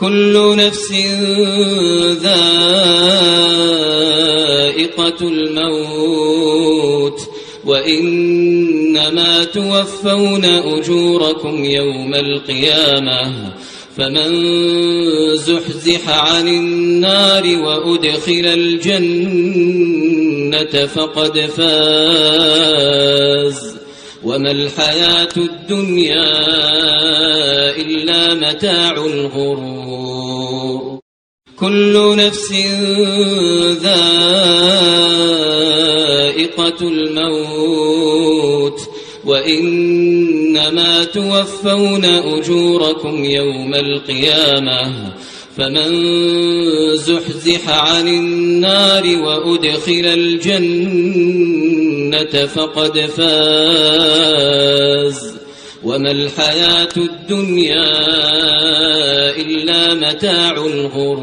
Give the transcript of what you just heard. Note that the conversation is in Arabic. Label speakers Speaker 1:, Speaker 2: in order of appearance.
Speaker 1: كل نفس ذائقة الموت وإنما توفون أجوركم يوم القيامة فمن زحزح عن النار وأدخل الجنة فقد فاز وما الحياة الدنيا إلا متاع الغرور كل نفس ذائقة الموت وإنما توفون أجوركم يوم القيامة فمن زحزح عن النار وأدخل الجنة فقد فاز وما الحياة الدنيا إلا متاع الغرور